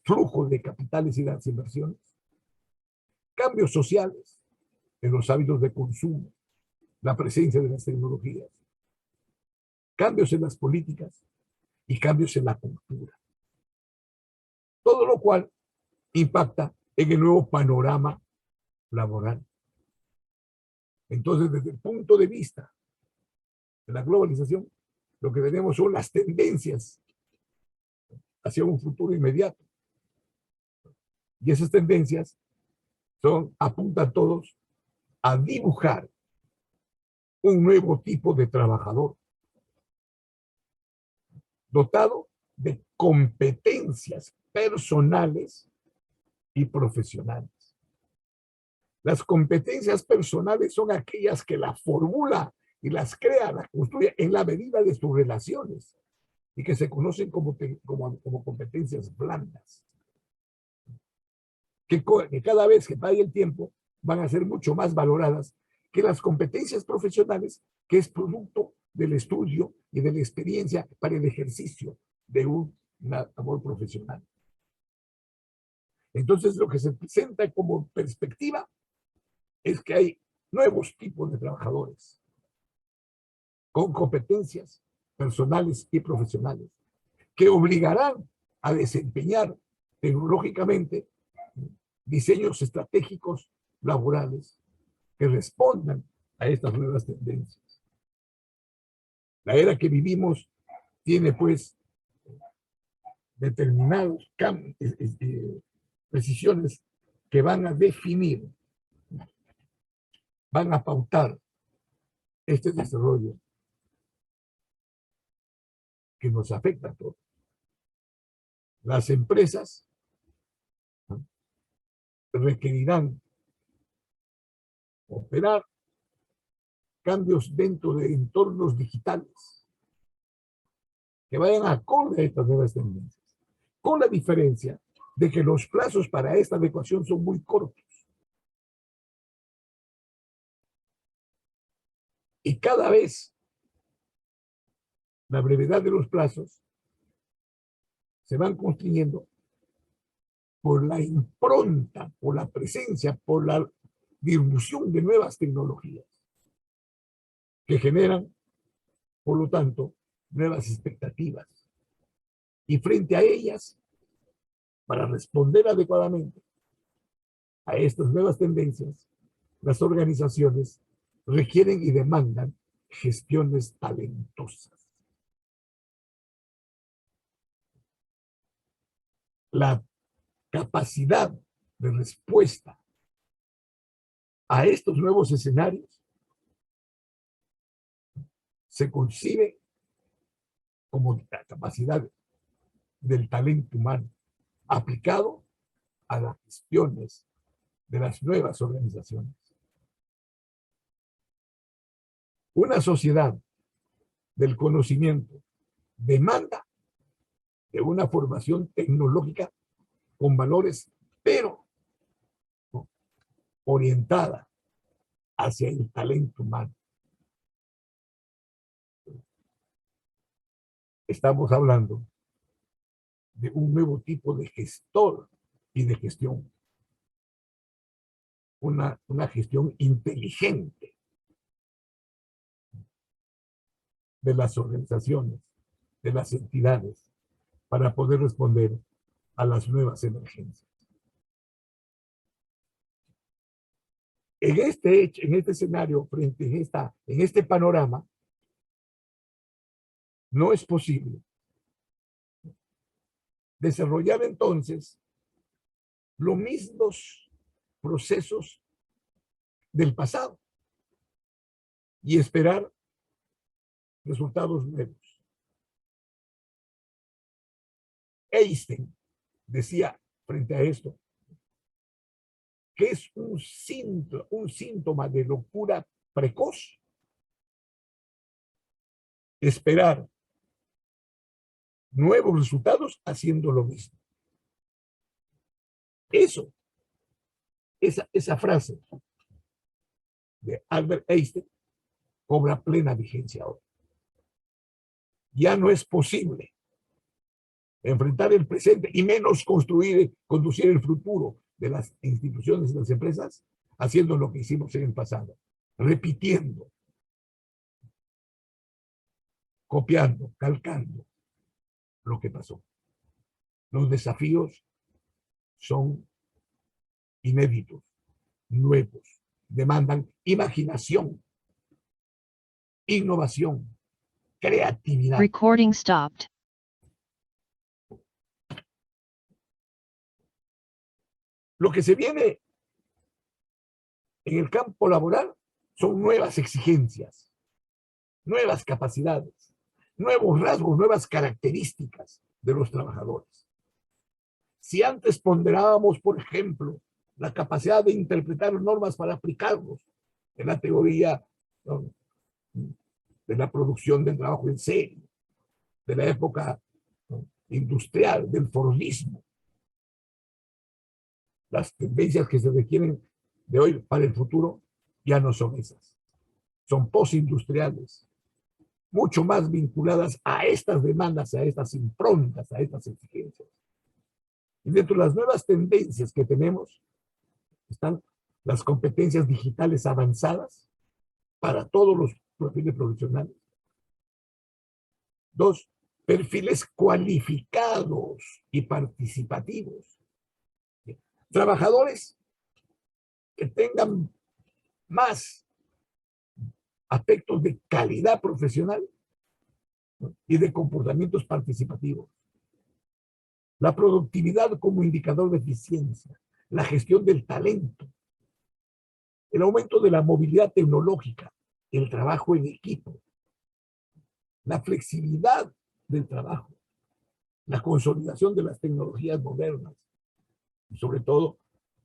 [SPEAKER 1] flujo de capitales y las inversiones. Cambios sociales en los hábitos de consumo, la presencia de las tecnologías, cambios en las políticas y cambios en la cultura. Todo lo cual impacta en el nuevo panorama laboral. Entonces, desde el punto de vista de la globalización, lo que tenemos son las tendencias hacia un futuro inmediato. Y esas tendencias apuntan todos a dibujar un nuevo tipo de trabajador, dotado de competencias personales y profesionales. Las competencias personales son aquellas que la formula y las crea, las construye en la medida de sus relaciones y que se conocen como competencias blandas. Que cada vez que pase el tiempo van a ser mucho más valoradas que las competencias profesionales, que es producto del estudio y de la experiencia para el ejercicio de un labor profesional. Entonces, lo que se presenta como perspectiva es que hay nuevos tipos de trabajadores con competencias personales y profesionales que obligarán a desempeñar tecnológicamente diseños estratégicos laborales que respondan a estas nuevas tendencias. La era que vivimos tiene pues determinados precisiones que van a definir, van a pautar este desarrollo que nos afecta a todos. Las empresas requerirán operar cambios dentro de entornos digitales que vayan acorde a estas nuevas tendencias, con la diferencia de que los plazos para esta adecuación son muy cortos. Y cada vez la brevedad de los plazos se van construyendo por la impronta, por la presencia, por la difusión de nuevas tecnologías que generan, por lo tanto, nuevas expectativas. Y frente a ellas, para responder adecuadamente a estas nuevas tendencias, las organizaciones requieren y demandan gestiones talentosas. La capacidad de respuesta a estos nuevos escenarios se concibe como la capacidad del talento humano aplicado a las gestiones de las nuevas organizaciones. Una sociedad del conocimiento demanda de una formación tecnológica con valores, pero orientada hacia el talento humano. Estamos hablando de un nuevo tipo de gestor y de gestión. Una gestión inteligente de las organizaciones, de las entidades, para poder responder a las nuevas emergencias. En este escenario, frente en este panorama, no es posible desarrollar entonces los mismos procesos del pasado y esperar resultados nuevos. Einstein decía frente a esto que es un síntoma de locura precoz esperar nuevos resultados haciendo lo mismo. Esa frase de Albert Einstein cobra plena vigencia ahora. Ya no es posible enfrentar el presente y menos conducir el futuro de las instituciones y las empresas haciendo lo que hicimos en el pasado, repitiendo, copiando, calcando lo que pasó. Los desafíos son inéditos, nuevos, demandan imaginación, innovación, creatividad.
[SPEAKER 2] Recording stopped.
[SPEAKER 1] Lo que se viene en el campo laboral son nuevas exigencias, nuevas capacidades, nuevos rasgos, nuevas características de los trabajadores. Si antes ponderábamos, por ejemplo, la capacidad de interpretar normas para aplicarlos en la teoría, ¿no?, de la producción del trabajo en serie, de la época, ¿no?, industrial, del Fordismo, las tendencias que se requieren de hoy para el futuro ya no son esas. Son postindustriales, mucho más vinculadas a estas demandas, a estas improntas, a estas exigencias. Y dentro de las nuevas tendencias que tenemos están las competencias digitales avanzadas para todos los perfiles profesionales. 2, perfiles cualificados y participativos. Trabajadores que tengan más aspectos de calidad profesional, ¿no?, y de comportamientos participativos. La productividad como indicador de eficiencia, la gestión del talento, el aumento de la movilidad tecnológica, el trabajo en equipo, la flexibilidad del trabajo, la consolidación de las tecnologías modernas, y sobre todo,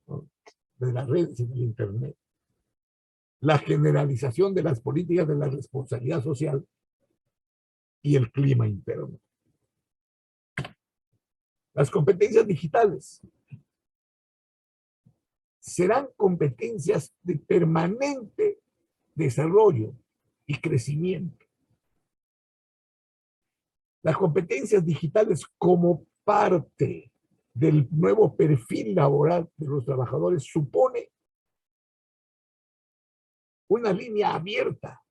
[SPEAKER 1] ¿no?, de las redes y del Internet, la generalización de las políticas de la responsabilidad social y el clima interno. Las competencias digitales serán competencias de permanente desarrollo y crecimiento. Las competencias digitales como parte del nuevo perfil laboral de los trabajadores supone una línea abierta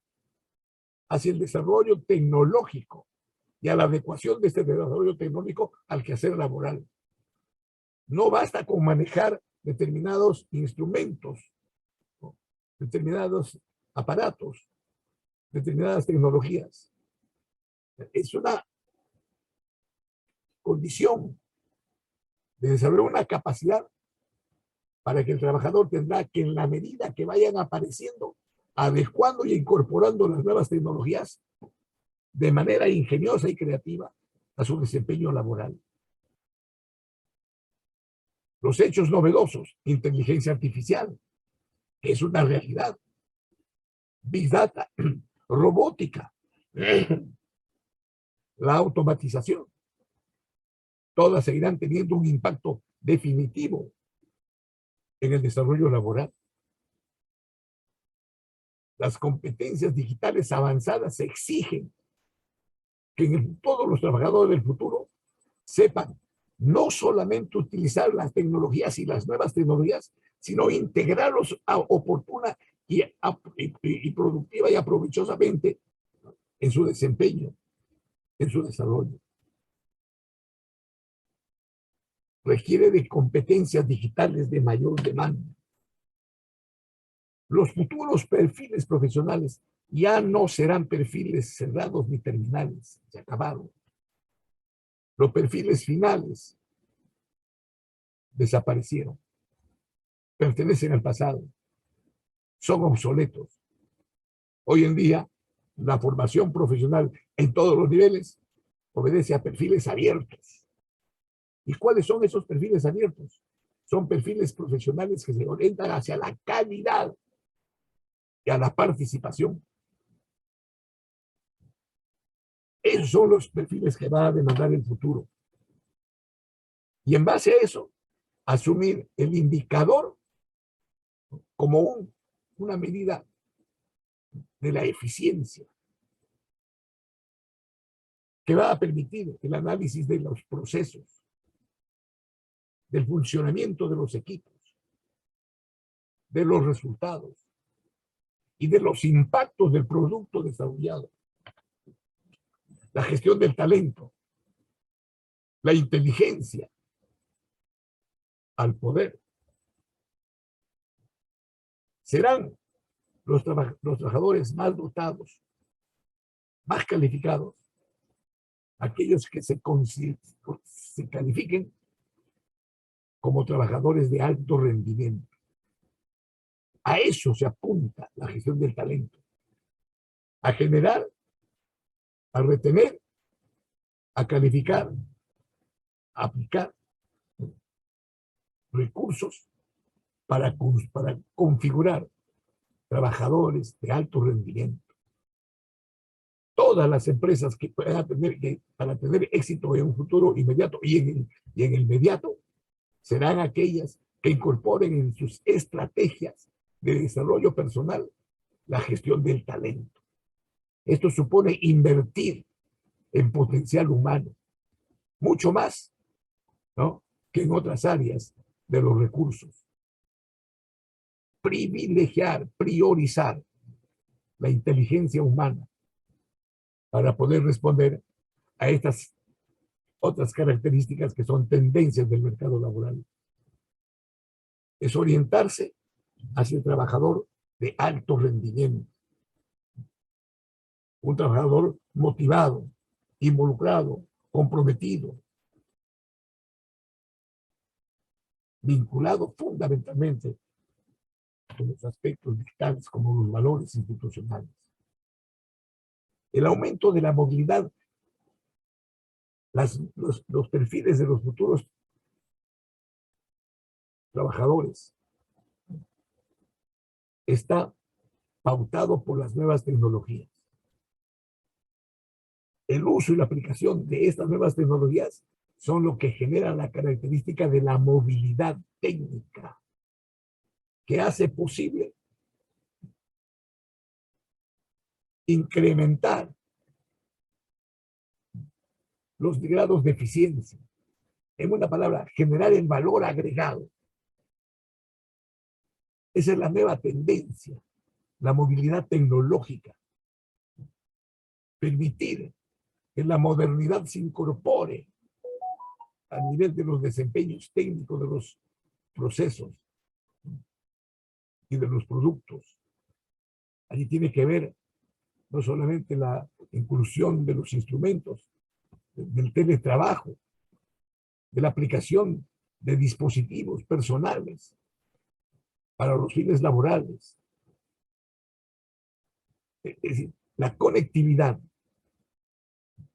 [SPEAKER 1] hacia el desarrollo tecnológico y a la adecuación de este desarrollo tecnológico al quehacer laboral. No basta con manejar determinados instrumentos, ¿no?, determinados aparatos, determinadas tecnologías. Es una condición de desarrollar una capacidad para que el trabajador tendrá que, en la medida que vayan apareciendo, adecuando y incorporando las nuevas tecnologías de manera ingeniosa y creativa a su desempeño laboral. Los hechos novedosos, inteligencia artificial, que es una realidad, Big Data, robótica, la automatización, todas seguirán teniendo un impacto definitivo en el desarrollo laboral. Las competencias digitales avanzadas exigen que todos los trabajadores del futuro sepan no solamente utilizar las tecnologías y las nuevas tecnologías, sino integrarlos oportuna y productiva y aprovechosamente en su desempeño, en su desarrollo. Requiere de competencias digitales de mayor demanda. Los futuros perfiles profesionales ya no serán perfiles cerrados ni terminales, se acabaron. Los perfiles finales desaparecieron, pertenecen al pasado, son obsoletos. Hoy en día, la formación profesional en todos los niveles obedece a perfiles abiertos. ¿Y cuáles son esos perfiles abiertos? Son perfiles profesionales que se orientan hacia la calidad y a la participación. Esos son los perfiles que va a demandar el futuro. Y en base a eso, asumir el indicador como una medida de la eficiencia que va a permitir el análisis de los procesos, del funcionamiento de los equipos, de los resultados y de los impactos del producto desarrollado. La gestión del talento, la inteligencia al poder. Serán los trabajadores más dotados, más calificados, aquellos que se califiquen como trabajadores de alto rendimiento. A eso se apunta la gestión del talento, a generar, a retener, a calificar, a aplicar recursos para configurar trabajadores de alto rendimiento. Todas las empresas que puedan para tener éxito en un futuro inmediato y en el inmediato serán aquellas que incorporen en sus estrategias de desarrollo personal la gestión del talento. Esto supone invertir en potencial humano, mucho más, ¿no?, que en otras áreas de los recursos. Privilegiar, priorizar la inteligencia humana para poder responder a estas otras características que son tendencias del mercado laboral. Es orientarse hacia el trabajador de alto rendimiento, un trabajador motivado, involucrado, comprometido, vinculado fundamentalmente con los aspectos vitales como los valores institucionales. El aumento de la movilidad, los perfiles de los futuros trabajadores está pautado por las nuevas tecnologías. El uso y la aplicación de estas nuevas tecnologías son lo que genera la característica de la movilidad técnica, que hace posible incrementar los grados de eficiencia. En una palabra, generar el valor agregado. Esa es la nueva tendencia, la movilidad tecnológica. Permitir que la modernidad se incorpore a nivel de los desempeños técnicos de los procesos y de los productos. Allí tiene que ver no solamente la inclusión de los instrumentos, del teletrabajo, de la aplicación de dispositivos personales para los fines laborales. Es decir, la conectividad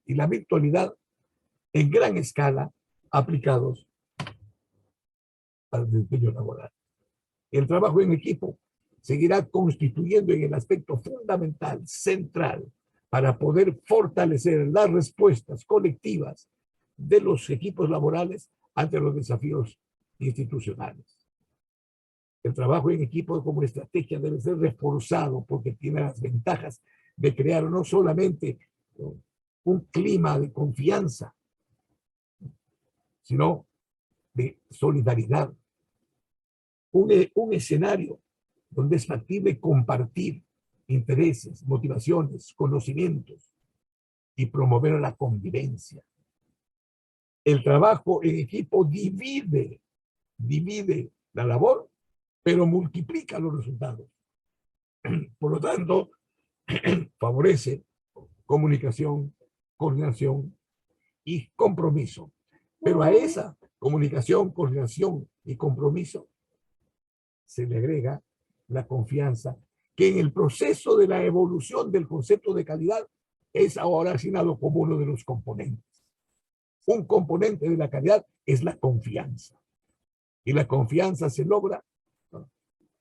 [SPEAKER 1] y la virtualidad en gran escala aplicados al desempeño laboral. El trabajo en equipo seguirá constituyendo en el aspecto fundamental, central, para poder fortalecer las respuestas colectivas de los equipos laborales ante los desafíos institucionales. El trabajo en equipo como estrategia debe ser reforzado porque tiene las ventajas de crear no solamente un clima de confianza, sino de solidaridad, un escenario donde es factible compartir intereses, motivaciones, conocimientos y promover la convivencia. El trabajo en equipo divide la labor, pero multiplica los resultados. Por lo tanto, favorece comunicación, coordinación y compromiso. Pero a esa comunicación, coordinación y compromiso se le agrega la confianza, que en el proceso de la evolución del concepto de calidad es ahora asignado como uno de los componentes. Un componente de la calidad es la confianza. Y la confianza se logra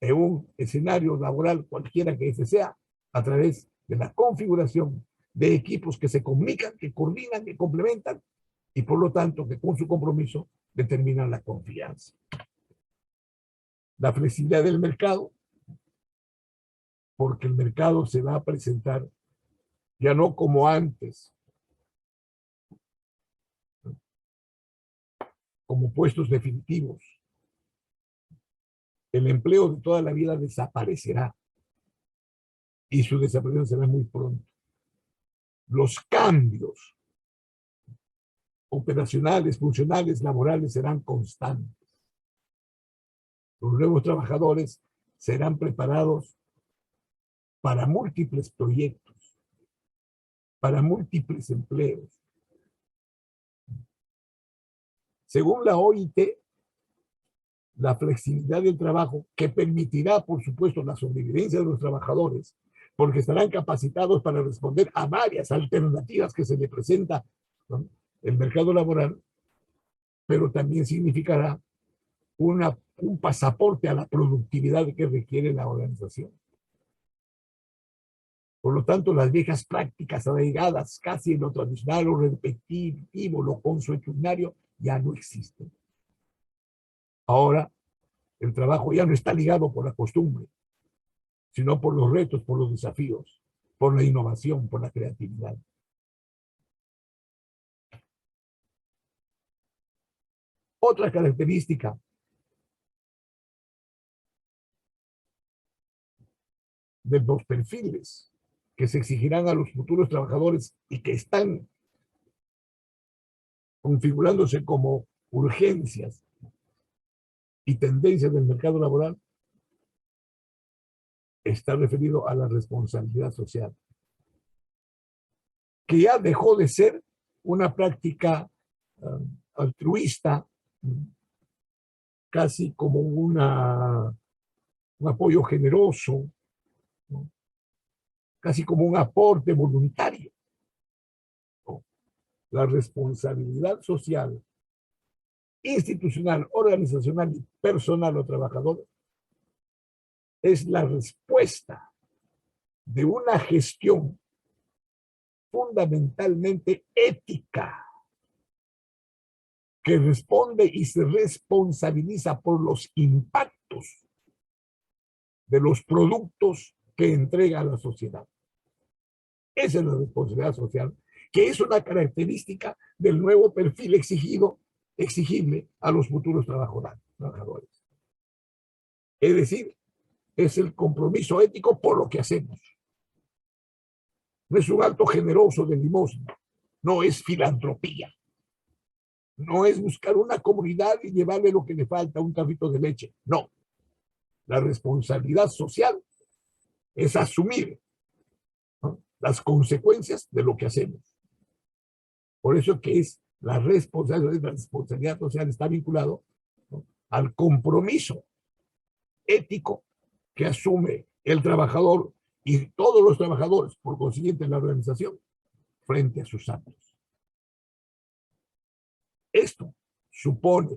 [SPEAKER 1] en un escenario laboral, cualquiera que ese sea, a través de la configuración de equipos que se comunican, que coordinan, que complementan, y por lo tanto que con su compromiso determinan la confianza. La flexibilidad del mercado, porque el mercado se va a presentar ya no como antes, como puestos definitivos. El empleo de toda la vida desaparecerá y su desaparición será muy pronto. Los cambios operacionales, funcionales, laborales serán constantes. Los nuevos trabajadores serán preparados para múltiples proyectos, para múltiples empleos. Según la OIT, la flexibilidad del trabajo, que permitirá, por supuesto, la sobrevivencia de los trabajadores, porque estarán capacitados para responder a varias alternativas que se le presenta, ¿no?, el mercado laboral, pero también significará un pasaporte a la productividad que requiere la organización. Por lo tanto, las viejas prácticas arraigadas casi en lo tradicional, lo repetitivo, lo consuetudinario, ya no existen. Ahora, el trabajo ya no está ligado por la costumbre, sino por los retos, por los desafíos, por la innovación, por la creatividad. Otra característica de los perfiles que se exigirán a los futuros trabajadores y que están configurándose como urgencias y tendencias del mercado laboral está referido a la responsabilidad social, que ya dejó de ser una práctica altruista, casi como un apoyo generoso, ¿no?, casi como un aporte voluntario, ¿no? La responsabilidad social, institucional, organizacional y personal o trabajador es la respuesta de una gestión fundamentalmente ética, que responde y se responsabiliza por los impactos de los productos que entrega a la sociedad. Esa es la responsabilidad social, que es una característica del nuevo perfil exigible a los futuros trabajadores. Es decir, es el compromiso ético por lo que hacemos. No es un acto generoso de limosna, no es filantropía. No es buscar una comunidad y llevarle lo que le falta, un tarrito de leche. No. La responsabilidad social es asumir, ¿no?, las consecuencias de lo que hacemos. Por eso que es la responsabilidad social está vinculado, ¿no?, al compromiso ético que asume el trabajador y todos los trabajadores, por consiguiente la organización, frente a sus actos. Esto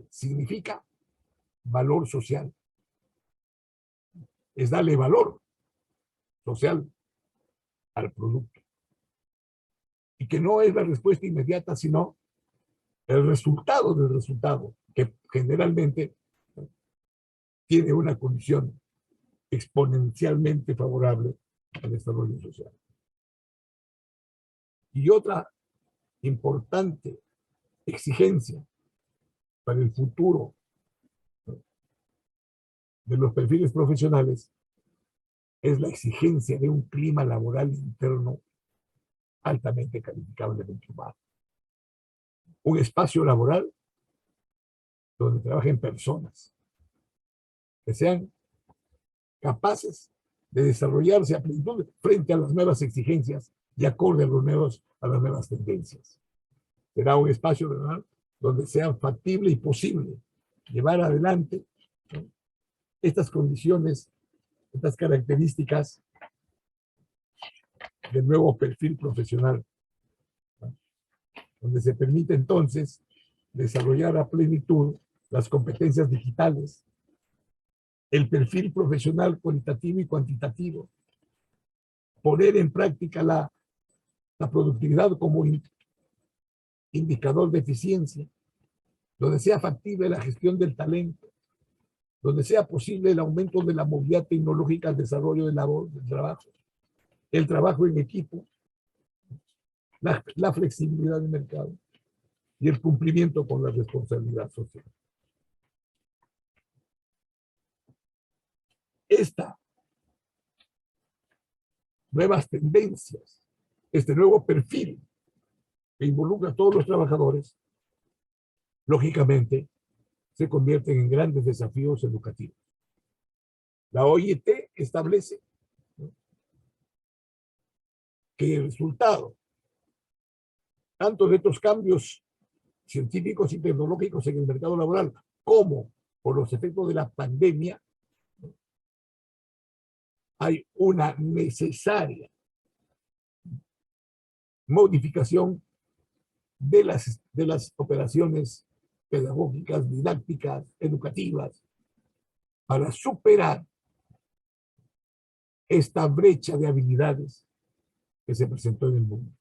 [SPEAKER 1] significa valor social. Es darle valor social al producto. Y que no es la respuesta inmediata, sino el resultado del resultado, que generalmente tiene una condición exponencialmente favorable al desarrollo social. Y otra importante exigencia para el futuro de los perfiles profesionales es la exigencia de un clima laboral interno altamente calificablemente humano. Un espacio laboral donde trabajen personas que sean capaces de desarrollarse a plenitud frente a las nuevas exigencias y acorde a las nuevas tendencias. Será un espacio, ¿verdad?, donde sea factible y posible llevar adelante, ¿no?, estas condiciones, estas características del nuevo perfil profesional, ¿no?, donde se permite entonces desarrollar a plenitud las competencias digitales, el perfil profesional cualitativo y cuantitativo, poner en práctica la productividad como indicador de eficiencia, donde sea factible la gestión del talento, donde sea posible el aumento de la movilidad tecnológica, el desarrollo del trabajo, el trabajo en equipo, la flexibilidad del mercado y el cumplimiento con la responsabilidad social. Estas nuevas tendencias, este nuevo perfil que involucra a todos los trabajadores, lógicamente, se convierten en grandes desafíos educativos. La OIT establece, ¿no?, que el resultado tanto de estos cambios científicos y tecnológicos en el mercado laboral como por los efectos de la pandemia, ¿no?, hay una necesaria modificación de las operaciones pedagógicas, didácticas, educativas, para superar esta brecha de habilidades que se presentó en el mundo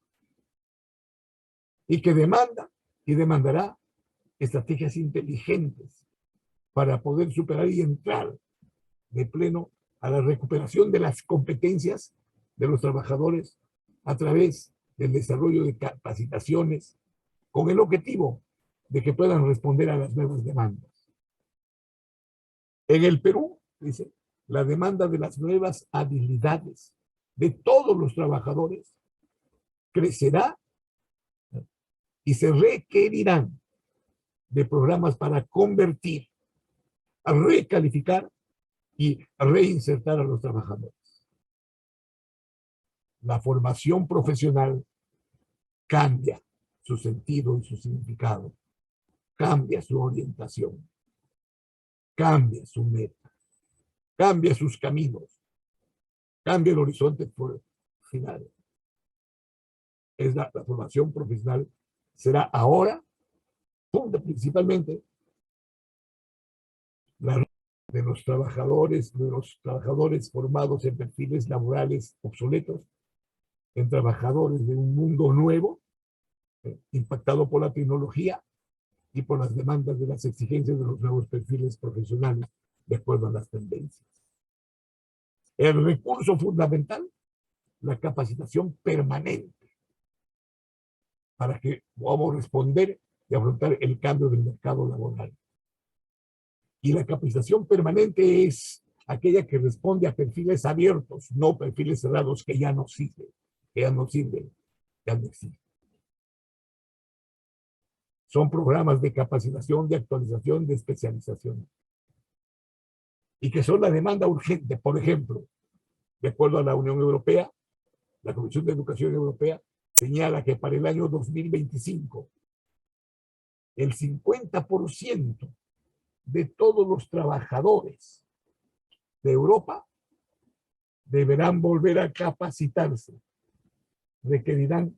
[SPEAKER 1] y que demanda y demandará estrategias inteligentes para poder superar y entrar de pleno a la recuperación de las competencias de los trabajadores a través del desarrollo de capacitaciones con el objetivo de que puedan responder a las nuevas demandas. En el Perú, dice, la demanda de las nuevas habilidades de todos los trabajadores crecerá y se requerirán de programas para convertir, a recalificar y a reinsertar a los trabajadores. La formación profesional cambia su sentido y su significado, cambia su orientación, cambia su meta, cambia sus caminos, cambia el horizonte final. La formación profesional será ahora, principalmente, la de los trabajadores formados en perfiles laborales obsoletos, en trabajadores de un mundo nuevo, impactado por la tecnología y por las demandas de las exigencias de los nuevos perfiles profesionales de acuerdo a las tendencias. El recurso fundamental, la capacitación permanente, para que podamos responder y afrontar el cambio del mercado laboral. Y la capacitación permanente es aquella que responde a perfiles abiertos, no perfiles cerrados que ya no sirven, ya no existen. Son programas de capacitación, de actualización, de especialización. Y que son la demanda urgente. Por ejemplo, de acuerdo a la Unión Europea, la Comisión de Educación Europea señala que para el año 2025, el 50% de todos los trabajadores de Europa deberán volver a capacitarse. Requerirán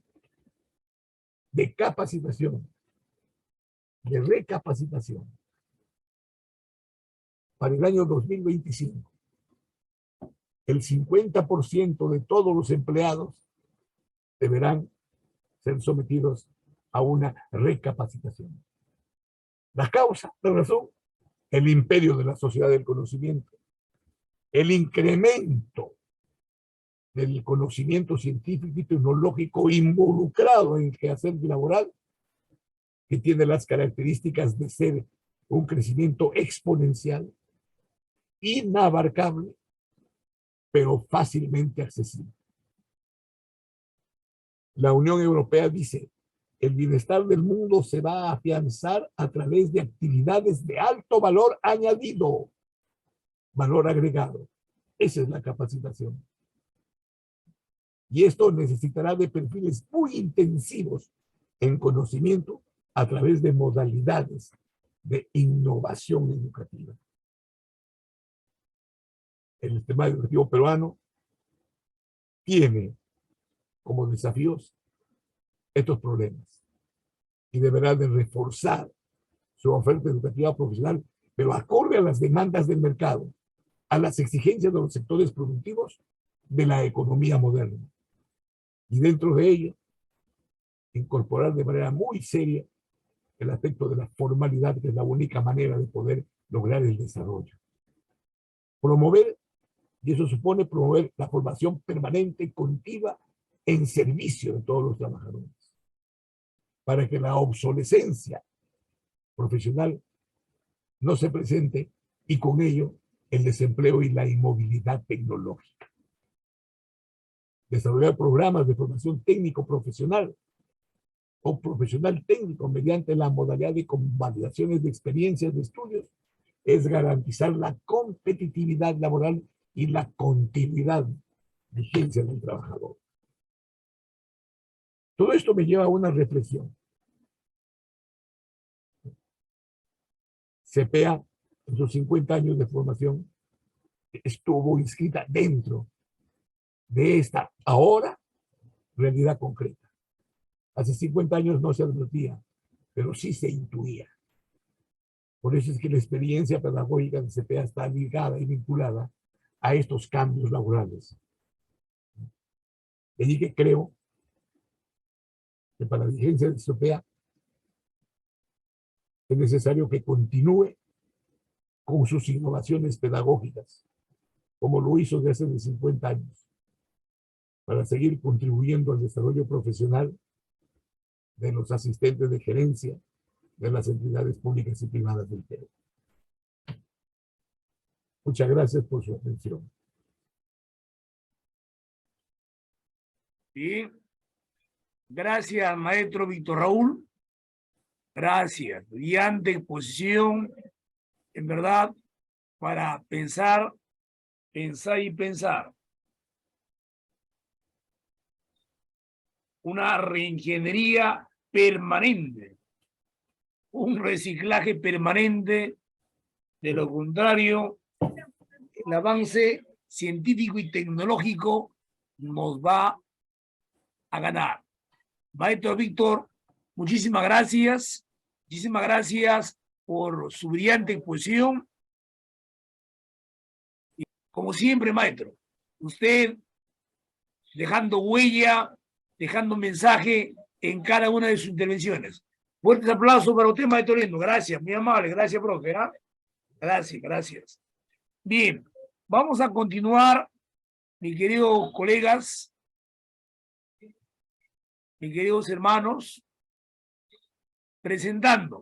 [SPEAKER 1] de capacitación, de recapacitación. Para el año 2025, el 50% de todos los empleados deberán ser sometidos a una recapacitación. La causa, la razón, el imperio de la sociedad del conocimiento, el incremento del conocimiento científico y tecnológico involucrado en el quehacer laboral, que tiene las características de ser un crecimiento exponencial, inabarcable, pero fácilmente accesible. La Unión Europea dice: el bienestar del mundo se va a afianzar a través de actividades de alto valor añadido, valor agregado. Esa es la capacitación. Y esto necesitará de perfiles muy intensivos en conocimiento a través de modalidades de innovación educativa. El sistema educativo peruano tiene como desafíos estos problemas y deberá de reforzar su oferta educativa profesional, pero acorde a las demandas del mercado, a las exigencias de los sectores productivos de la economía moderna. Y dentro de ello, incorporar de manera muy seria el aspecto de la formalidad, que es la única manera de poder lograr el desarrollo. Promover, y eso supone promover la formación permanente y continua en servicio de todos los trabajadores, para que la obsolescencia profesional no se presente y con ello el desempleo y la inmovilidad tecnológica. Desarrollar programas de formación técnico-profesional o profesional técnico mediante la modalidad de convalidaciones de experiencias de estudios es garantizar la competitividad laboral y la continuidad de vigencia del trabajador. Todo esto me lleva a una reflexión. CPA, en sus 50 años de formación, estuvo inscrita dentro de esta ahora realidad concreta. Hace 50 años no se advertía, pero sí se intuía. Por eso es que la experiencia pedagógica de CPA está ligada y vinculada a estos cambios laborales. Y que creo que para la vigencia de CPA es necesario que continúe con sus innovaciones pedagógicas, como lo hizo desde hace 50 años, para seguir contribuyendo al desarrollo profesional de los asistentes de gerencia de las entidades públicas y privadas del Perú. Muchas gracias por su atención.
[SPEAKER 2] Bien. Gracias, maestro Víctor Raúl. Gracias. Brillante exposición, en verdad, para pensar, pensar y pensar. Una reingeniería permanente, un reciclaje permanente. De lo contrario, el avance científico y tecnológico nos va a ganar. Maestro Víctor, muchísimas gracias. Muchísimas gracias por su brillante exposición. Y como siempre, maestro, usted dejando huella, dejando mensaje en cada una de sus intervenciones. Fuertes aplausos para usted, maestro Lindo. Gracias, muy amable. Gracias, profe. ¿eh? Gracias, gracias. Bien, vamos a continuar, mis queridos colegas, mis queridos hermanos, presentando